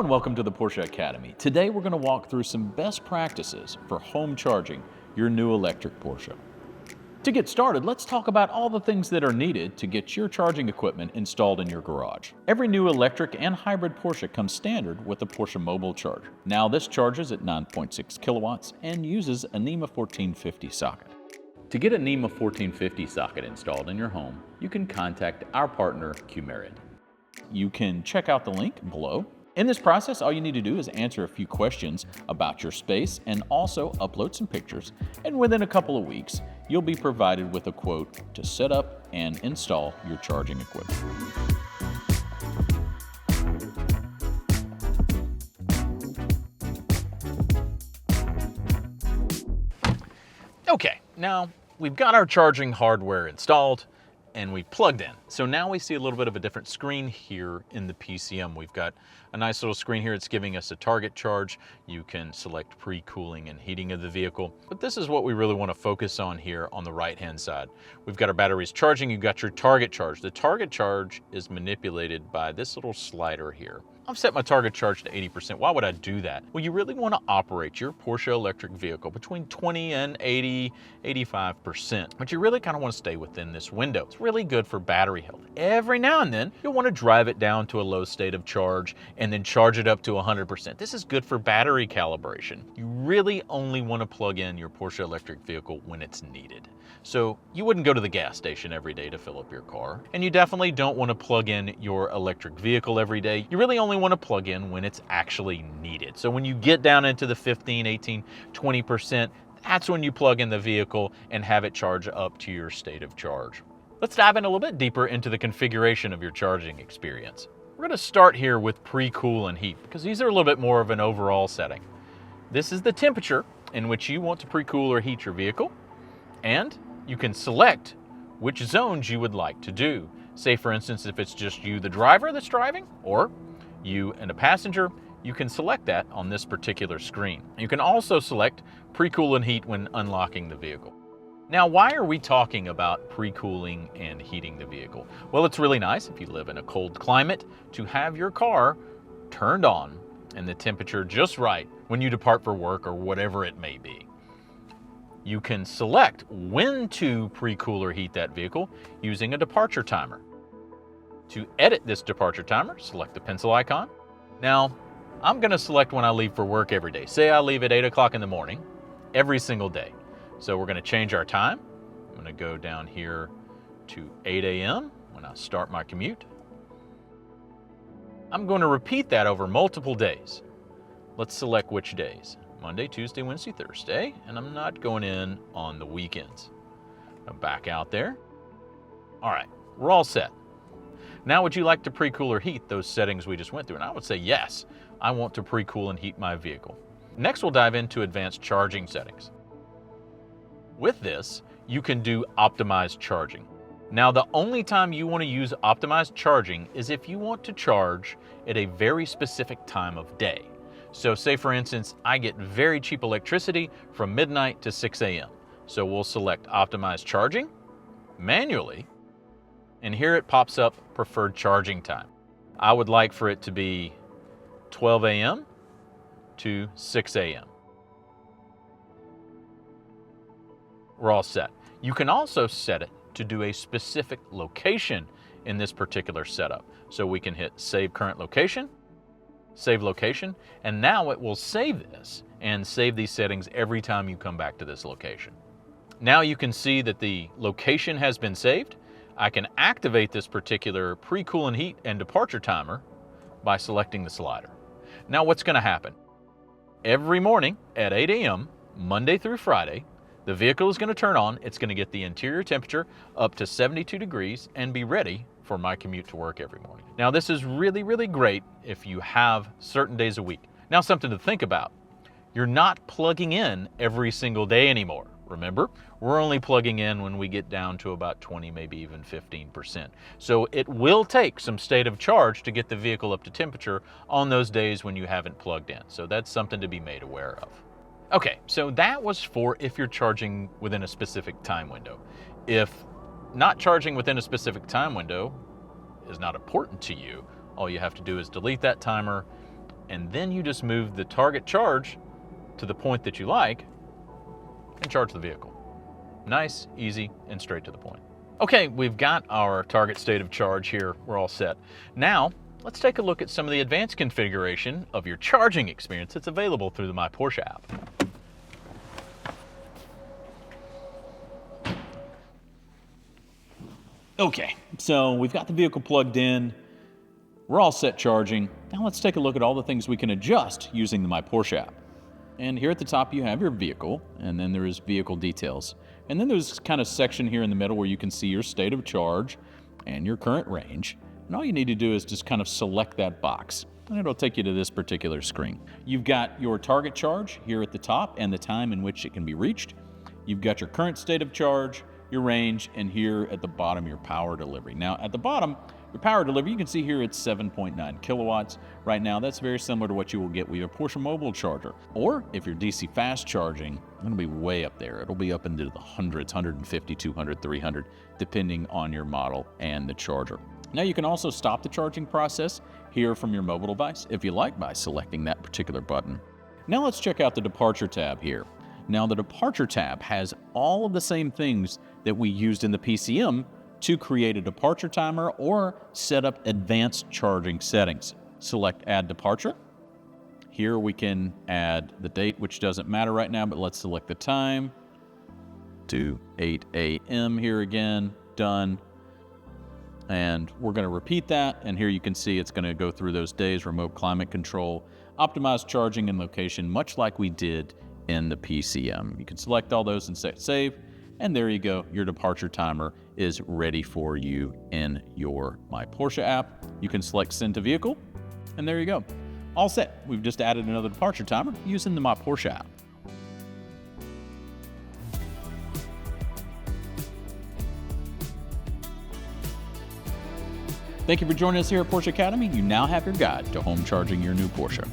and welcome to the Porsche Academy. Today we're going to walk through some best practices for home charging your new electric Porsche. To get started, let's talk about all the things that are needed to get your charging equipment installed in your garage. Every new electric and hybrid Porsche comes standard with a Porsche mobile charger. Now this charges at 9.6 kilowatts and uses a NEMA 1450 socket. To get a NEMA 1450 socket installed in your home, you can contact our partner Qmerit. You can check out the link below. In this process, all you need to do is answer a few questions about your space and also upload some pictures. And within a couple of weeks, you'll be provided with a quote to set up and install your charging equipment. Okay, now we've got our charging hardware installed and we plugged in. So now we see a little bit of a different screen here in the PCM. We've got a nice little screen here. It's giving us a target charge. You can select pre-cooling and heating of the vehicle. But this is what we really want to focus on here on the right-hand side. We've got our batteries charging. You've got your target charge. The target charge is manipulated by this little slider here. I've set my target charge to 80%. Why would I do that? Well, you really want to operate your Porsche electric vehicle between 20 and 80, 85%. But you really kind of want to stay within this window. It's really good for battery health. Every now and then, you'll want to drive it down to a low state of charge and then charge it up to 100%. This is good for battery calibration. You really only want to plug in your Porsche electric vehicle when it's needed. So you wouldn't go to the gas station every day to fill up your car. And you definitely don't want to plug in your electric vehicle every day. You really only want to plug in when it's actually needed. So when you get down into the 15, 18, 20%, that's when you plug in the vehicle and have it charge up to your state of charge. Let's dive in a little bit deeper into the configuration of your charging experience. We're going to start here with pre-cool and heat because these are a little bit more of an overall setting. This is the temperature in which you want to pre-cool or heat your vehicle, and you can select which zones you would like to do. Say for instance, if it's just you, the driver, that's driving, or you and a passenger, you can select that on this particular screen. You can also select pre-cool and heat when unlocking the vehicle. Now, why are we talking about pre-cooling and heating the vehicle? Well, it's really nice if you live in a cold climate to have your car turned on and the temperature just right when you depart for work or whatever it may be. You can select when to pre-cool or heat that vehicle using a departure timer. To edit this departure timer, select the pencil icon. Now, I'm going to select when I leave for work every day. Say I leave at 8 o'clock in the morning every single day. So we're going to change our time. I'm going to go down here to 8 a.m. when I start my commute. I'm going to repeat that over multiple days. Let's select which days. Monday, Tuesday, Wednesday, Thursday, and I'm not going in on the weekends. I'm back out there. All right, we're all set. Now, would you like to pre-cool or heat those settings we just went through? And I would say yes, I want to pre-cool and heat my vehicle. Next, we'll dive into advanced charging settings. With this, you can do optimized charging. Now, the only time you want to use optimized charging is if you want to charge at a very specific time of day. So say for instance, I get very cheap electricity from midnight to 6 a.m. So we'll select optimized charging manually, and here it pops up preferred charging time. I would like for it to be 12 a.m. to 6 a.m. We're all set. You can also set it to do a specific location in this particular setup. So we can hit save current location, save location, and now it will save this and save these settings every time you come back to this location. Now you can see that the location has been saved. I can activate this particular pre-cool and heat and departure timer by selecting the slider. Now what's going to happen? Every morning at 8 a.m., Monday through Friday, the vehicle is going to turn on. It's going to get the interior temperature up to 72 degrees and be ready for my commute to work every morning. Now this is really, really great if you have certain days a week. Now something to think about. You're not plugging in every single day anymore. Remember, we're only plugging in when we get down to about 20, maybe even 15%. So it will take some state of charge to get the vehicle up to temperature on those days when you haven't plugged in. So that's something to be made aware of. Okay, so that was for if you're charging within a specific time window. If not charging within a specific time window is not important to you, all you have to do is delete that timer and then you just move the target charge to the point that you like and charge the vehicle. Nice, easy, and straight to the point. Okay, we've got our target state of charge here. We're all set. Now, let's take a look at some of the advanced configuration of your charging experience that's available through the My Porsche app. Okay, so we've got the vehicle plugged in. We're all set charging. Now let's take a look at all the things we can adjust using the My Porsche app. And here at the top you have your vehicle, and then there is vehicle details. And then there's kind of section here in the middle where you can see your state of charge and your current range. And all you need to do is just kind of select that box, and it'll take you to this particular screen. You've got your target charge here at the top and the time in which it can be reached. You've got your current state of charge, your range, and here at the bottom, your power delivery. Now, at the bottom, your power delivery, you can see here it's 7.9 kilowatts. Right now, that's very similar to what you will get with your Porsche mobile charger. Or if you're DC fast charging, it'll be way up there. It'll be up into the hundreds, 150, 200, 300, depending on your model and the charger. Now, you can also stop the charging process here from your mobile device, if you like, by selecting that particular button. Now, let's check out the Departure tab here. Now, the Departure tab has all of the same things that we used in the PCM to create a departure timer or set up advanced charging settings. Select Add Departure. Here we can add the date, which doesn't matter right now, but let's select the time to 8 a.m. here again. Done. And we're going to repeat that, and here you can see it's going to go through those days, remote climate control, optimized charging and location, much like we did in the PCM. You can select all those and set save, and there you go. Your departure timer is ready for you in your My Porsche app. You can select Send to Vehicle, and there you go. All set. We've just added another departure timer using the My Porsche app. Thank you for joining us here at Porsche Academy. You now have your guide to home charging your new Porsche.